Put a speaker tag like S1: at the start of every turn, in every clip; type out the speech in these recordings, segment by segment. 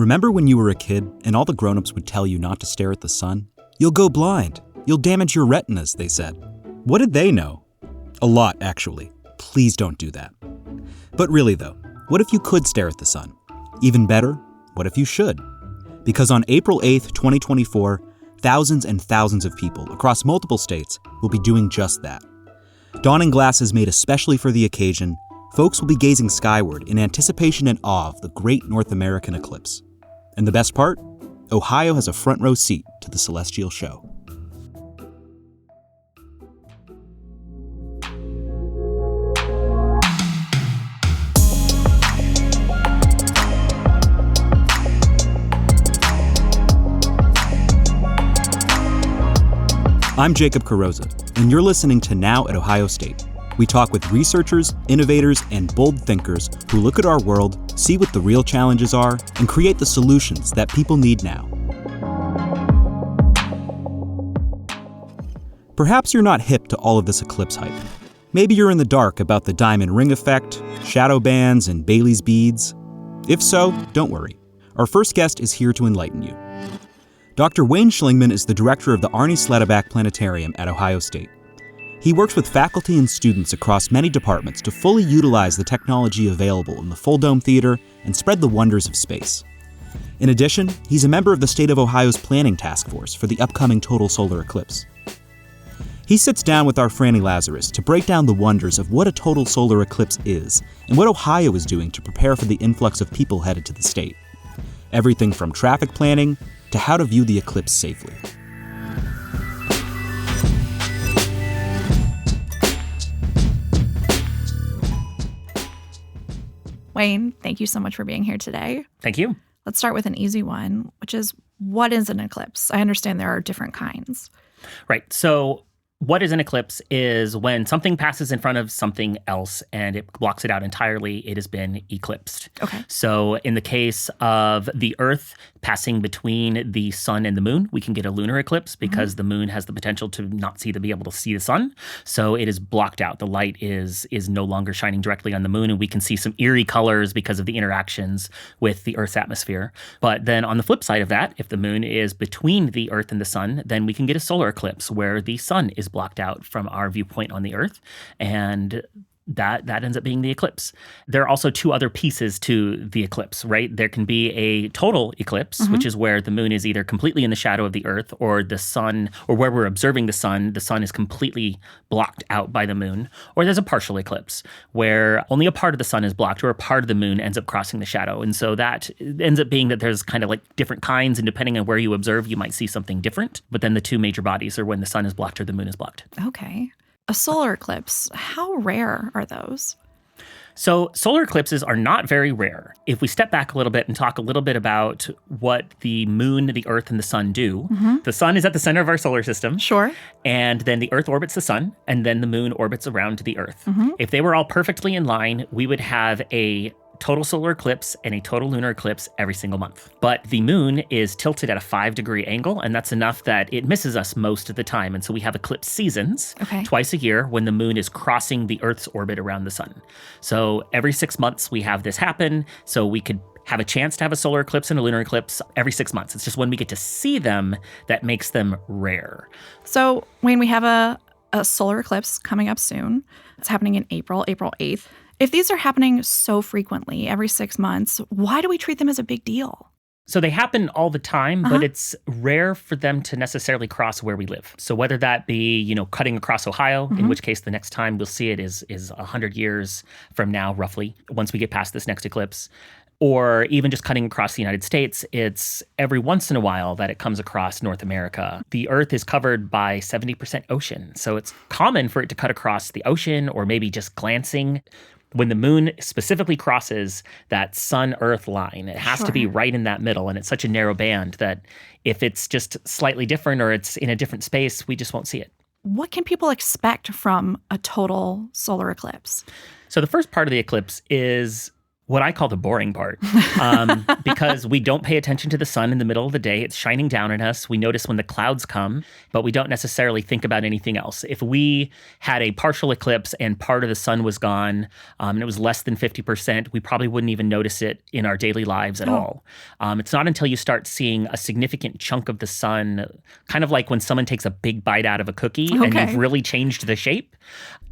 S1: Remember when you were a kid and all the grown-ups would tell you not to stare at the sun? You'll go blind. You'll damage your retinas, they said. What did they know? A lot, actually. Please don't do that. But really though, what if you could stare at the sun? Even better, what if you should? Because on April 8th, 2024, thousands and thousands of people across multiple states will be doing just that. Donning glasses made especially for the occasion, folks will be gazing skyward in anticipation and awe of the great North American eclipse. And the best part? Ohio has a front row seat to the celestial show. I'm Jacob Carrozza, and you're listening to Now at Ohio State. We talk with researchers, innovators, and bold thinkers who look at our world, see what the real challenges are, and create the solutions that people need now. Perhaps you're not hip to all of this eclipse hype. Maybe you're in the dark about the diamond ring effect, shadow bands, and Bailey's beads. If so, don't worry. Our first guest is here to enlighten you. Dr. Wayne Schlingmann is the director of the Arnie Sledeback Planetarium at Ohio State. He works with faculty and students across many departments to fully utilize the technology available in the Full Dome Theater and spread the wonders of space. In addition, he's a member of the State of Ohio's Planning Task Force for the upcoming total solar eclipse. He sits down with our Franny Lazarus to break down the wonders of what a total solar eclipse is and what Ohio is doing to prepare for the influx of people headed to the state. Everything from traffic planning to how to view the eclipse safely.
S2: Wayne, thank you so much for being here today.
S3: Thank you.
S2: Let's start with an easy one, which is, what is an eclipse? I understand there are different kinds.
S3: Right. So what is an eclipse is when something passes in front of something else and it blocks it out entirely, it has been eclipsed.
S2: Okay.
S3: So in the case of the Earth passing between the sun and the moon, we can get a lunar eclipse because the moon has the potential to be able to see the sun. So it is blocked out. The light is no longer shining directly on the moon, and we can see some eerie colors because of the interactions with the Earth's atmosphere. But then on the flip side of that, if the moon is between the Earth and the sun, then we can get a solar eclipse where the sun is blocked out from our viewpoint on the Earth, and that ends up being the eclipse. There are also two other pieces to the eclipse, right? There can be a total eclipse, which is where the moon is either completely in the shadow of the Earth, or the sun, or where we're observing the sun is completely blocked out by the moon. Or there's a partial eclipse, where only a part of the sun is blocked, or a part of the moon ends up crossing the shadow. And so that ends up being that there's kind of like different kinds, and depending on where you observe, you might see something different. But then the two major bodies are when the sun is blocked or the moon is blocked.
S2: Okay. A solar eclipse, how rare are those?
S3: So solar eclipses are not very rare. If we step back a little bit and talk a little bit about what the moon, the Earth, and the sun do, the sun is at the center of our solar system.
S2: Sure.
S3: And then the Earth orbits the sun, and then the moon orbits around the Earth. If they were all perfectly in line, we would have a total solar eclipse and a total lunar eclipse every single month. But the moon is tilted at a 5-degree angle, and that's enough that it misses us most of the time. And so we have eclipse seasons twice a year when the moon is crossing the Earth's orbit around the sun. So every 6 months we have this happen. So we could have a chance to have a solar eclipse and a lunar eclipse every 6 months. It's just when we get to see them that makes them rare.
S2: So Wayne, we have a solar eclipse coming up soon. It's happening in April 8th. If these are happening so frequently, every 6 months, why do we treat them as a big deal?
S3: So they happen all the time, but it's rare for them to necessarily cross where we live. So whether that be, cutting across Ohio, in which case the next time we'll see it is 100 years from now, roughly, once we get past this next eclipse, or even just cutting across the United States, it's every once in a while that it comes across North America. The Earth is covered by 70% ocean, so it's common for it to cut across the ocean or maybe just glancing. When the moon specifically crosses that sun-Earth line, it has to be right in that middle, and it's such a narrow band that if it's just slightly different or it's in a different space, we just won't see it.
S2: What can people expect from a total solar eclipse?
S3: So the first part of the eclipse is what I call the boring part, because we don't pay attention to the sun in the middle of the day. It's shining down on us. We notice when the clouds come, but we don't necessarily think about anything else. If we had a partial eclipse and part of the sun was gone, and it was less than 50%, we probably wouldn't even notice it in our daily lives at all. It's not until you start seeing a significant chunk of the sun, kind of like when someone takes a big bite out of a cookie and you've really changed the shape.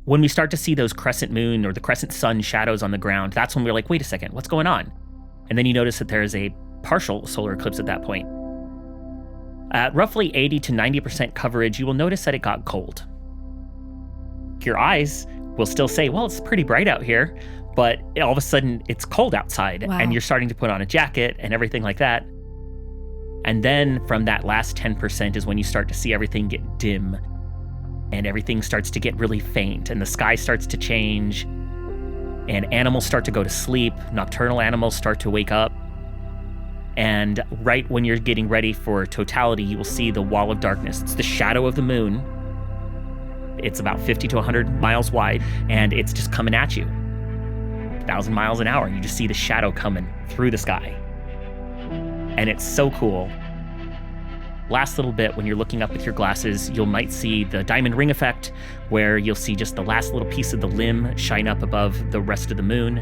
S3: When we start to see those crescent moon or the crescent sun shadows on the ground, that's when we're like, wait a second, what's going on? And then you notice that there is a partial solar eclipse at that point. At roughly 80 to 90% coverage, you will notice that it got cold. Your eyes will still say, well, it's pretty bright out here, but all of a sudden it's cold outside and you're starting to put on a jacket and everything like that. And then from that last 10% is when you start to see everything get dim. And everything starts to get really faint, and the sky starts to change, and animals start to go to sleep, nocturnal animals start to wake up. And right when you're getting ready for totality, you will see the wall of darkness. It's the shadow of the moon. It's about 50 to 100 miles wide, and it's just coming at you. 1,000 miles an hour, and you just see the shadow coming through the sky. And it's so cool. Last little bit, when you're looking up with your glasses, you might see the diamond ring effect, where you'll see just the last little piece of the limb shine up above the rest of the moon.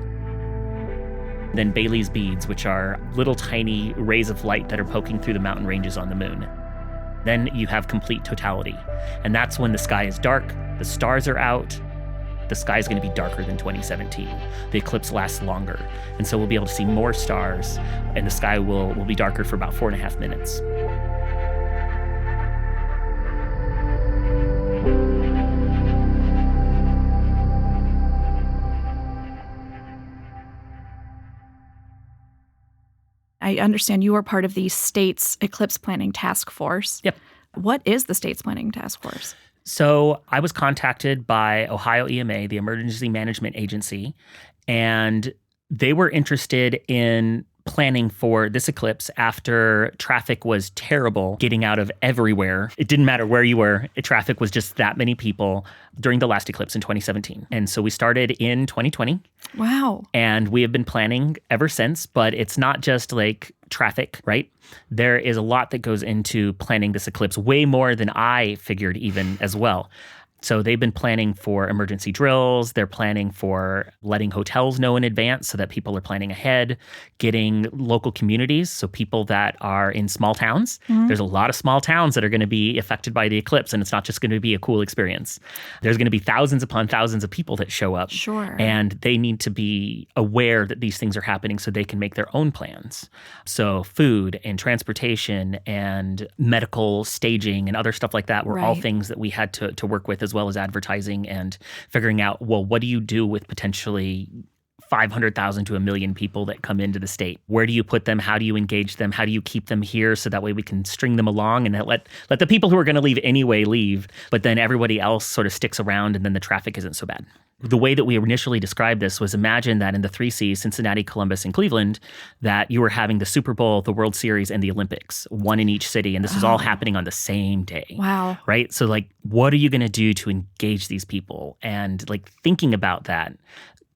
S3: Then Bailey's beads, which are little tiny rays of light that are poking through the mountain ranges on the moon. Then you have complete totality. And that's when the sky is dark, the stars are out, the sky is going to be darker than 2017. The eclipse lasts longer. And so we'll be able to see more stars, and the sky will be darker for about 4.5 minutes.
S2: I understand you are part of the state's eclipse planning task force.
S3: Yep.
S2: What is the state's planning task force?
S3: So I was contacted by Ohio EMA, the Emergency Management Agency, and they were interested in planning for this eclipse after traffic was terrible getting out of everywhere. It didn't matter where you were. Traffic was just that many people during the last eclipse in 2017. And so we started in 2020.
S2: Wow.
S3: And we have been planning ever since, but it's not just like traffic, right? There is a lot that goes into planning this eclipse, way more than I figured even as well. So they've been planning for emergency drills. They're planning for letting hotels know in advance so that people are planning ahead, getting local communities, so people that are in small towns. Mm-hmm. There's a lot of small towns that are going to be affected by the eclipse, and it's not just going to be a cool experience. There's going to be thousands upon thousands of people that show up.
S2: Sure.
S3: And they need to be aware that these things are happening so they can make their own plans. So food and transportation and medical staging and other stuff like that were all things that we had to work with, as well as advertising and figuring out, well, what do you do with potentially 500,000 to 1 million people that come into the state? Where do you put them? How do you engage them? How do you keep them here so that way we can string them along and let the people who are going to leave anyway leave, but then everybody else sort of sticks around and then the traffic isn't so bad. The way that we initially described this was, imagine that in the 3 Cs, Cincinnati, Columbus, and Cleveland, that you were having the Super Bowl, the World Series, and the Olympics, one in each city, and this is all happening on the same day.
S2: Wow.
S3: Right? So like, what are you going to do to engage these people? And like thinking about that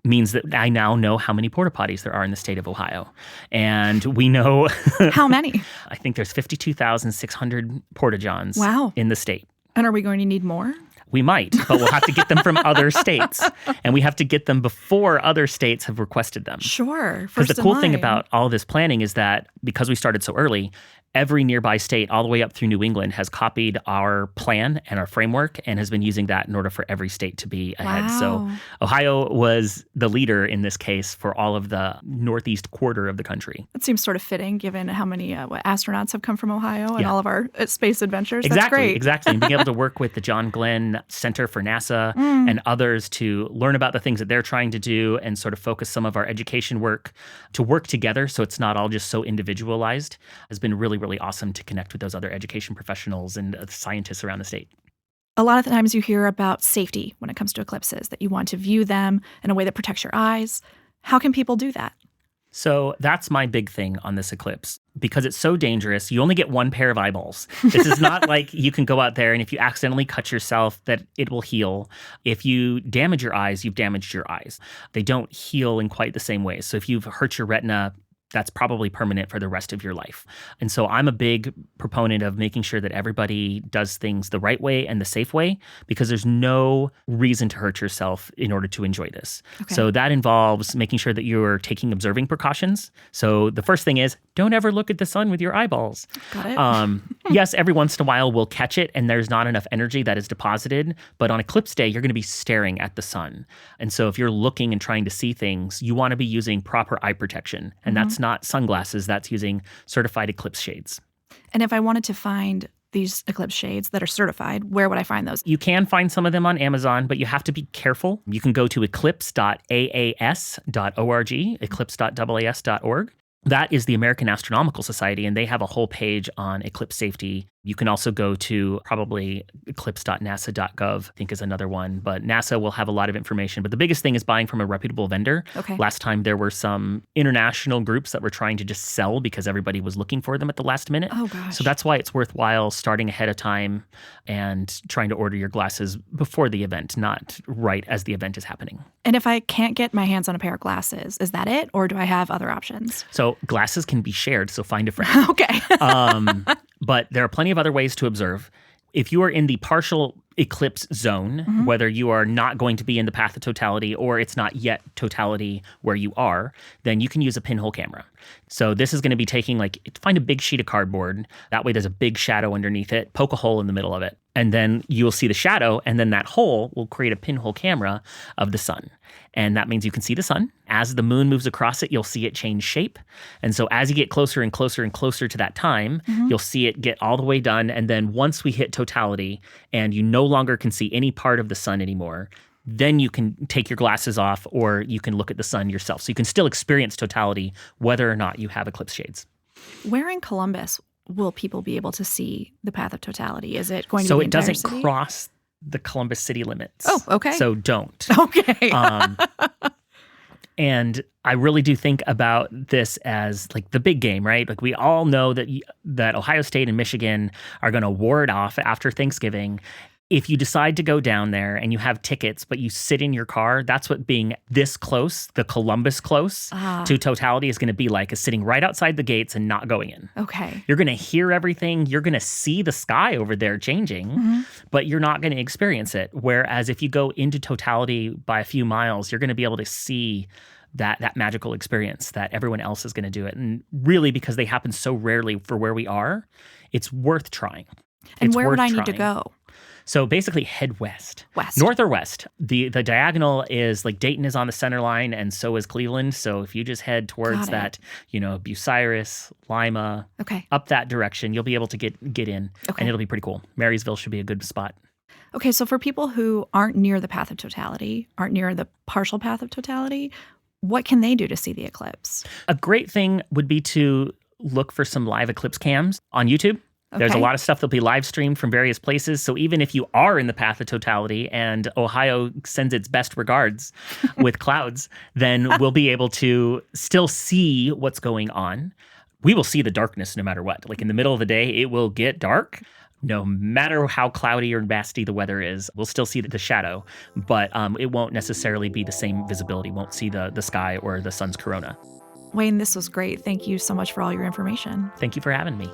S3: means that I now know how many porta potties there are in the state of Ohio. And we know
S2: how many?
S3: I think there's 52,600 porta johns in the state.
S2: And are we going to need more?
S3: We might, but we'll have to get them from other states. And we have to get them before other states have requested them.
S2: Sure.
S3: Because the cool thing about all this planning is that because we started so early, every nearby state, all the way up through New England, has copied our plan and our framework and has been using that in order for every state to be ahead.
S2: Wow.
S3: So Ohio was the leader in this case for all of the northeast quarter of the country.
S2: That seems sort of fitting given how many astronauts have come from Ohio and all of our space adventures. That's great.
S3: Exactly. And being able to work with the John Glenn Center for NASA and others to learn about the things that they're trying to do and sort of focus some of our education work to work together so it's not all just so individualized has been really awesome to connect with those other education professionals and scientists around the state.
S2: A lot of the times you hear about safety when it comes to eclipses, that you want to view them in a way that protects your eyes. How can people do that?
S3: So that's my big thing on this eclipse. because it's so dangerous, you only get one pair of eyeballs. This is not like you can go out there and if you accidentally cut yourself that it will heal. If you damage your eyes, you've damaged your eyes. They don't heal in quite the same way. So if you've hurt your retina, that's probably permanent for the rest of your life. And so I'm a big proponent of making sure that everybody does things the right way and the safe way, because there's no reason to hurt yourself in order to enjoy this.
S2: Okay.
S3: So that involves making sure that you're taking observing precautions. So the first thing is, don't ever look at the sun with your eyeballs.
S2: Got it.
S3: Yes, every once in a while we'll catch it and there's not enough energy that is deposited. But on eclipse day, you're going to be staring at the sun. And so if you're looking and trying to see things, you want to be using proper eye protection. And that's not sunglasses, that's using certified eclipse shades.
S2: And if I wanted to find these eclipse shades that are certified, where would I find those?
S3: You can find some of them on Amazon, but you have to be careful. You can go to eclipse.aas.org, eclipse.aas.org. That is the American Astronomical Society, and they have a whole page on eclipse safety. You can also go to probably eclipse.nasa.gov, I think is another one. But NASA will have a lot of information. But the biggest thing is buying from a reputable vendor.
S2: Okay.
S3: Last time there were some international groups that were trying to just sell because everybody was looking for them at the last minute.
S2: Oh, gosh.
S3: So that's why it's worthwhile starting ahead of time and trying to order your glasses before the event, not right as the event is happening.
S2: And if I can't get my hands on a pair of glasses, is that it? Or do I have other options?
S3: So glasses can be shared, so find a friend.
S2: Okay.
S3: But there are plenty of other ways to observe. If you are in the partial eclipse zone, whether you are not going to be in the path of totality or it's not yet totality where you are, then you can use a pinhole camera. So this is going to be taking find a big sheet of cardboard. That way there's a big shadow underneath it, poke a hole in the middle of it. And then you'll see the shadow, and then that hole will create a pinhole camera of the sun. And that means you can see the sun. As the moon moves across it, you'll see it change shape. And so as you get closer and closer and closer to that time, you'll see it get all the way done. And then once we hit totality and you no longer can see any part of the sun anymore, then you can take your glasses off or you can look at the sun yourself. So you can still experience totality whether or not you have eclipse shades.
S2: Where in Columbus will people be able to see the path of totality? Is it going to be
S3: So
S2: the
S3: it
S2: entire
S3: doesn't
S2: city?
S3: cross the Columbus city limits.
S2: Oh, okay.
S3: So don't.
S2: Okay.
S3: And I really do think about this as the big game, right? We all know that Ohio State and Michigan are going to war it off after Thanksgiving. If you decide to go down there and you have tickets, but you sit in your car, that's what being this close, the Columbus close to totality is going to be like, is sitting right outside the gates and not going in.
S2: Okay.
S3: You're going to hear everything. You're going to see the sky over there changing, but you're not going to experience it. Whereas if you go into totality by a few miles, you're going to be able to see that magical experience that everyone else is going to do it. And really, because they happen so rarely for where we are, it's worth trying.
S2: And where would I need to go?
S3: So basically head west.
S2: West.
S3: North or west. The diagonal is Dayton is on the center line and so is Cleveland. So if you just head towards that, Bucyrus, Lima, up that direction, you'll be able to get in and it'll be pretty cool. Marysville should be a good spot.
S2: Okay, so for people who aren't near the path of totality, aren't near the partial path of totality, what can they do to see the eclipse?
S3: A great thing would be to look for some live eclipse cams on YouTube. There's a lot of stuff that'll be live streamed from various places. So even if you are in the path of totality and Ohio sends its best regards with clouds, then we'll be able to still see what's going on. We will see the darkness no matter what. In the middle of the day, it will get dark. No matter how cloudy or nasty the weather is, we'll still see the shadow, but it won't necessarily be the same visibility. Won't see the sky or the sun's corona.
S2: Wayne, this was great. Thank you so much for all your information.
S3: Thank you for having me.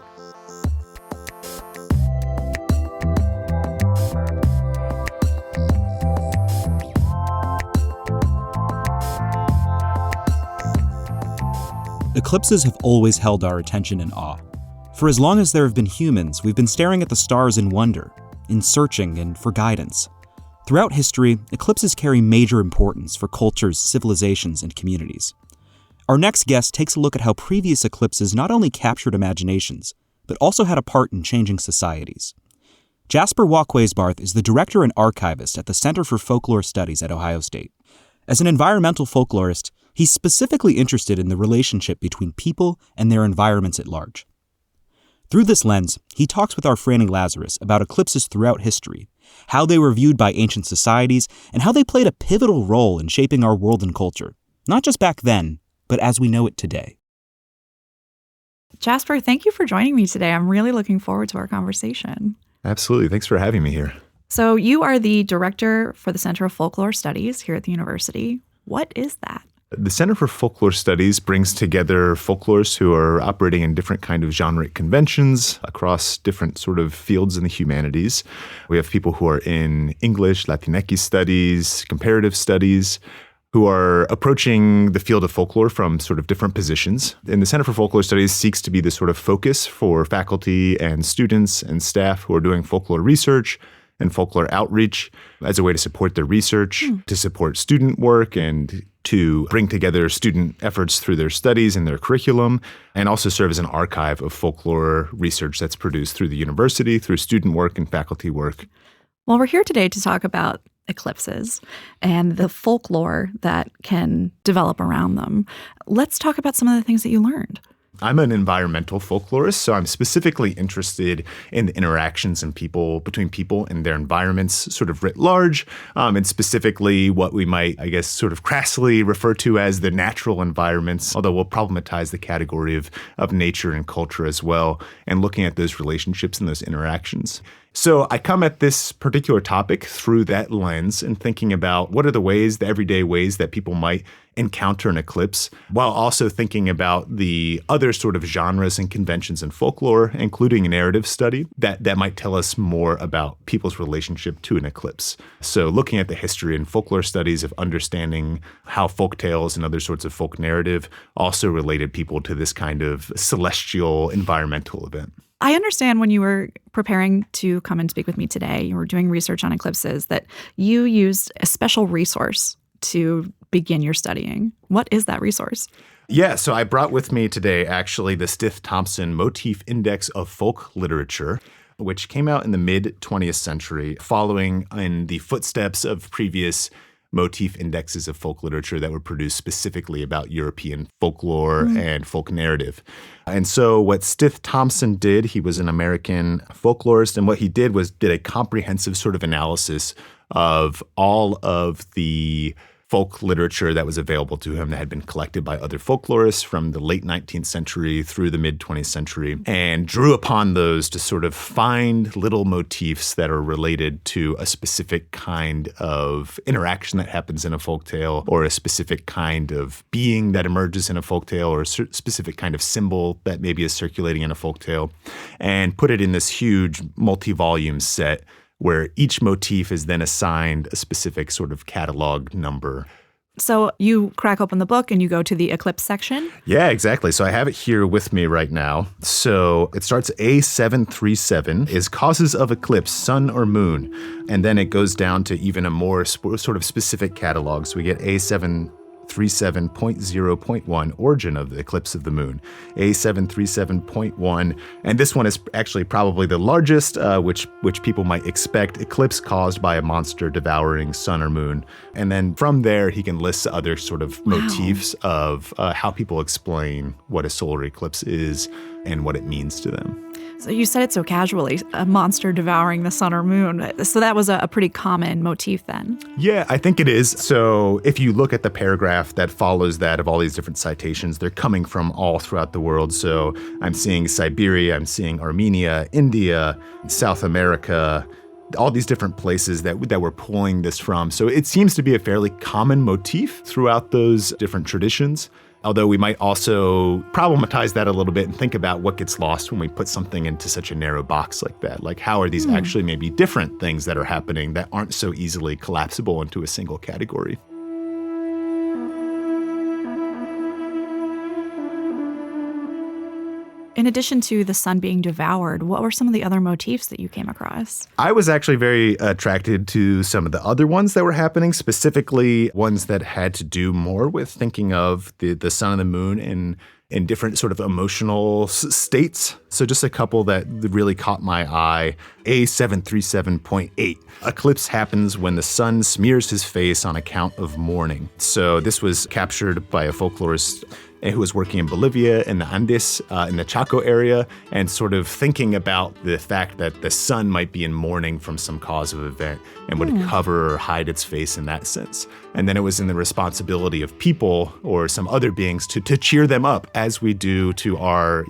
S1: Eclipses have always held our attention in awe. For as long as there have been humans, we've been staring at the stars in wonder, in searching and for guidance. Throughout history, eclipses carry major importance for cultures, civilizations, and communities. Our next guest takes a look at how previous eclipses not only captured imaginations, but also had a part in changing societies. Jasper Walkweisbarth is the director and archivist at the Center for Folklore Studies at Ohio State. As an environmental folklorist, he's specifically interested in the relationship between people and their environments at large. Through this lens, he talks with our Franny Lazarus about eclipses throughout history, how they were viewed by ancient societies, and how they played a pivotal role in shaping our world and culture, not just back then, but as we know it today.
S2: Jasper, thank you for joining me today. I'm really looking forward to our conversation.
S4: Absolutely. Thanks for having me here.
S2: So you are the director for the Center of Folklore Studies here at the university. What is that?
S4: The Center for Folklore Studies brings together folklorists who are operating in different kind of genreic conventions across different sort of fields in the humanities. We have people who are in English, Latinx studies, comparative studies, who are approaching the field of folklore from sort of different positions. And the Center for Folklore Studies seeks to be the sort of focus for faculty and students and staff who are doing folklore research and folklore outreach as a way to support their research, to support student work, and to bring together student efforts through their studies and their curriculum, and also serve as an archive of folklore research that's produced through the university, through student work and faculty work.
S2: Well, we're here today to talk about eclipses and the folklore that can develop around them. Let's talk about some of the things that you learned.
S4: I'm an environmental folklorist, so I'm specifically interested in the interactions between people and their environments sort of writ large, and specifically what we might, I guess, sort of crassly refer to as the natural environments, although we'll problematize the category of nature and culture as well, and looking at those relationships and those interactions. So I come at this particular topic through that lens and thinking about what are the everyday ways that people might encounter an eclipse, while also thinking about the other sort of genres and conventions in folklore, including a narrative study, that might tell us more about people's relationship to an eclipse. So looking at the history and folklore studies of understanding how folk tales and other sorts of folk narrative also related people to this kind of celestial environmental event.
S2: I understand when you were preparing to come and speak with me today, you were doing research on eclipses, that you used a special resource to begin your studying. What is that resource?
S4: Yeah, so I brought with me today actually the Stith-Thompson Motif Index of Folk Literature, which came out in the mid-20th century, following in the footsteps of previous motif indexes of folk literature that were produced specifically about European folklore and folk narrative. And so what Stith-Thompson did, he was an American folklorist, and what he did was did a comprehensive sort of analysis of all of the folk literature that was available to him that had been collected by other folklorists from the late 19th century through the mid-20th century, and drew upon those to sort of find little motifs that are related to a specific kind of interaction that happens in a folktale, or a specific kind of being that emerges in a folktale, or a specific kind of symbol that maybe is circulating in a folktale, and put it in this huge multi-volume set where each motif is then assigned a specific sort of catalog number.
S2: So you crack open the book and you go to the eclipse section?
S4: Yeah, exactly. So I have it here with me right now. So it starts A737 is causes of eclipse, sun or moon. And then it goes down to even a more sort of specific catalog. So we get A737.0.1, origin of the eclipse of the moon, A737.1, and this one is actually probably the largest, which people might expect, eclipse caused by a monster devouring sun or moon. And then from there, he can list other sort of motifs of how people explain what a solar eclipse is and what it means to them.
S2: So you said it so casually, a monster devouring the sun or moon. So that was a pretty common motif then.
S4: Yeah, I think it is. So if you look at the paragraph that follows that of all these different citations, they're coming from all throughout the world. So I'm seeing Siberia, I'm seeing Armenia, India, South America, all these different places that we're pulling this from. So it seems to be a fairly common motif throughout those different traditions. Although we might also problematize that a little bit and think about what gets lost when we put something into such a narrow box like that. Like, how are these actually maybe different things that are happening that aren't so easily collapsible into a single category?
S2: In addition to the sun being devoured, what were some of the other motifs that you came across?
S4: I was actually very attracted to some of the other ones that were happening, specifically ones that had to do more with thinking of the sun and the moon in different sort of emotional states. So just a couple that really caught my eye. A737.8. Eclipse happens when the sun smears his face on account of mourning. So this was captured by a folklorist who was working in Bolivia, in the Andes, in the Chaco area, and sort of thinking about the fact that the sun might be in mourning from some cause of event and would cover or hide its face in that sense. And then it was in the responsibility of people or some other beings to cheer them up, as we do to our,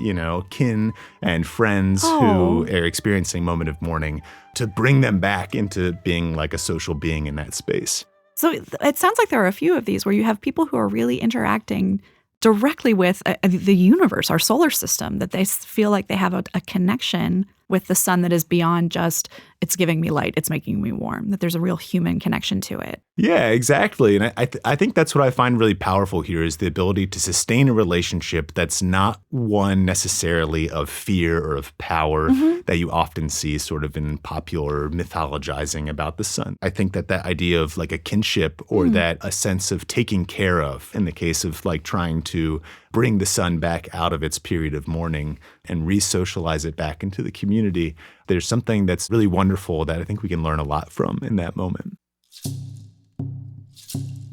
S4: kin and friends who are experiencing a moment of mourning, to bring them back into being like a social being in that space.
S2: So it sounds like there are a few of these where you have people who are really interacting directly with the universe, our solar system, that they feel like they have a connection with the sun that is beyond just, it's giving me light, it's making me warm, that there's a real human connection to it.
S4: Yeah, exactly. And I think that's what I find really powerful here is the ability to sustain a relationship that's not one necessarily of fear or of power that you often see sort of in popular mythologizing about the sun. I think that idea of like a kinship or that a sense of taking care of, in the case of like trying to bring the sun back out of its period of mourning and re-socialize it back into the community, there's something that's really wonderful that I think we can learn a lot from in that moment.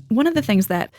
S2: One of the things that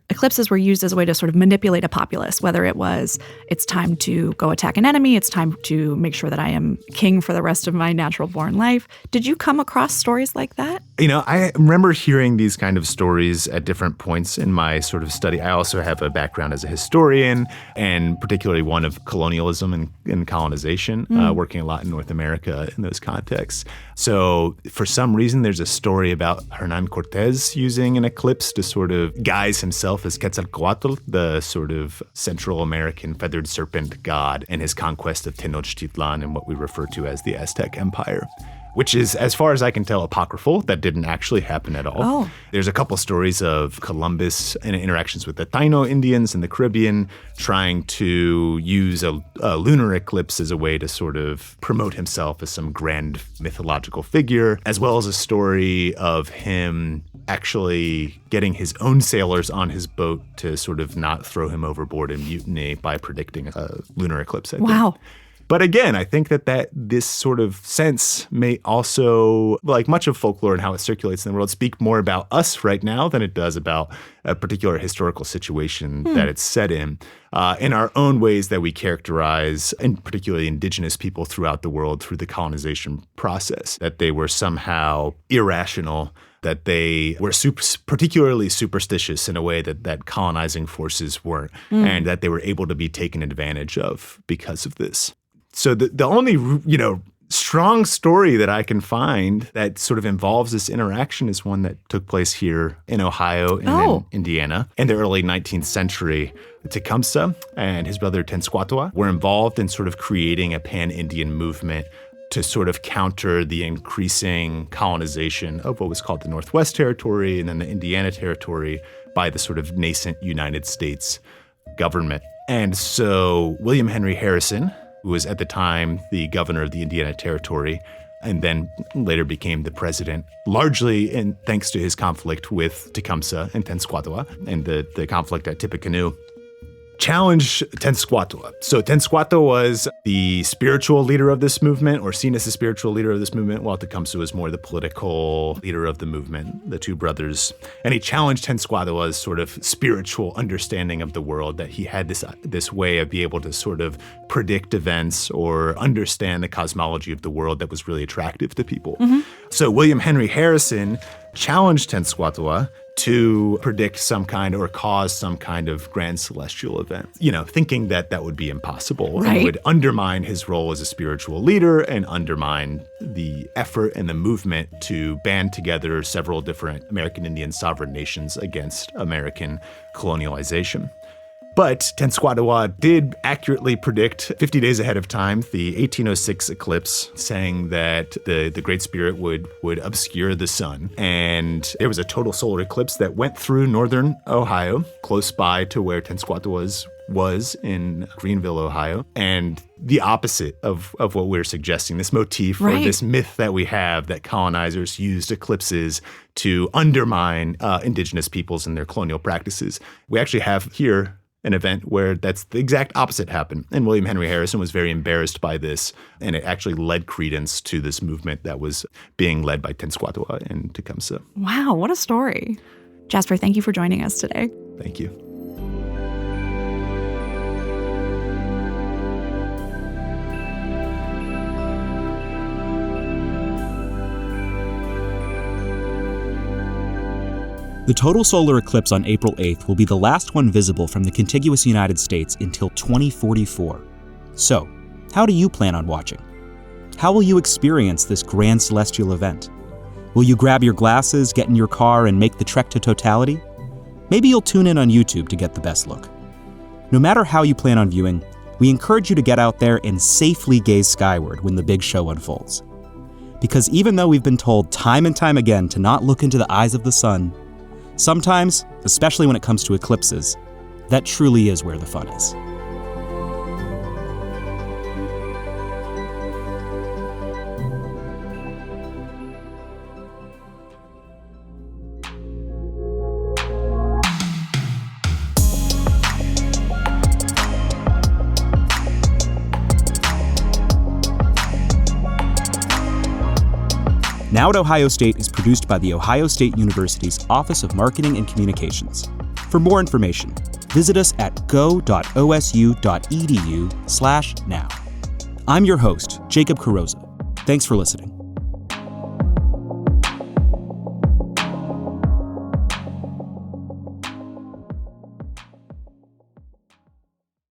S2: eclipses were used as a way to sort of manipulate a populace, whether it was, it's time to go attack an enemy, it's time to make sure that I am king for the rest of my natural born life. Did you come across stories like that?
S4: I remember hearing these kind of stories at different points in my sort of study. I also have a background as a historian, and particularly one of colonialism and colonization, working a lot in North America in those contexts. So for some reason, there's a story about Hernan Cortez using an eclipse to sort of guise himself as Quetzalcoatl, the sort of Central American feathered serpent god, and his conquest of Tenochtitlan and what we refer to as the Aztec Empire, which is, as far as I can tell, apocryphal. That didn't actually happen at all.
S2: Oh.
S4: There's a couple stories of Columbus and interactions with the Taino Indians in the Caribbean trying to use a lunar eclipse as a way to sort of promote himself as some grand mythological figure, as well as a story of him actually getting his own sailors on his boat to sort of not throw him overboard in mutiny by predicting a lunar eclipse, I think.
S2: Wow.
S4: But again, I think that this sort of sense may also, like much of folklore and how it circulates in the world, speak more about us right now than it does about a particular historical situation that it's set in our own ways that we characterize, and particularly indigenous people throughout the world through the colonization process, that they were somehow irrational, that they were particularly superstitious in a way that colonizing forces weren't, and that they were able to be taken advantage of because of this. So the only, strong story that I can find that sort of involves this interaction is one that took place here in Ohio and in Indiana in the early 19th century. Tecumseh and his brother Tenskwatawa were involved in sort of creating a pan-Indian movement to sort of counter the increasing colonization of what was called the Northwest Territory and then the Indiana Territory by the sort of nascent United States government. And so William Henry Harrison, who was at the time the governor of the Indiana Territory, and then later became the president, largely thanks to his conflict with Tecumseh and Tenskwatawa and the conflict at Tippecanoe, challenged Tenskwatawa. So Tenskwatawa was the spiritual leader of this movement, or seen as the spiritual leader of this movement, while Tecumseh was more the political leader of the movement, the two brothers. And he challenged Tenskwatawa's sort of spiritual understanding of the world, that he had this way of being able to sort of predict events or understand the cosmology of the world that was really attractive to people. So William Henry Harrison challenged Tenskwatawa to predict some kind or cause some kind of grand celestial event, thinking that would be impossible,
S2: right,
S4: and would undermine his role as a spiritual leader and undermine the effort and the movement to band together several different American Indian sovereign nations against American colonialization. But Tenskwatawa did accurately predict 50 days ahead of time the 1806 eclipse, saying that the Great Spirit would obscure the sun. And there was a total solar eclipse that went through northern Ohio, close by to where Tenskwatawa was in Greenville, Ohio. And the opposite of what we're suggesting, this motif or this myth that we have that colonizers used eclipses to undermine indigenous peoples and their colonial practices. We actually have here an event where that's the exact opposite happened. And William Henry Harrison was very embarrassed by this, and it actually led credence to this movement that was being led by Tenskwatawa and Tecumseh.
S2: Wow, what a story. Jasper, thank you for joining us today.
S4: Thank you.
S1: The total solar eclipse on April 8th will be the last one visible from the contiguous United States until 2044. So, how do you plan on watching? How will you experience this grand celestial event? Will you grab your glasses, get in your car, and make the trek to totality? Maybe you'll tune in on YouTube to get the best look. No matter how you plan on viewing, we encourage you to get out there and safely gaze skyward when the big show unfolds. Because even though we've been told time and time again to not look into the eyes of the sun, sometimes, especially when it comes to eclipses, that truly is where the fun is. Now at Ohio State is produced by The Ohio State University's Office of Marketing and Communications. For more information, visit us at go.osu.edu/now. I'm your host, Jacob Carrozza. Thanks for listening.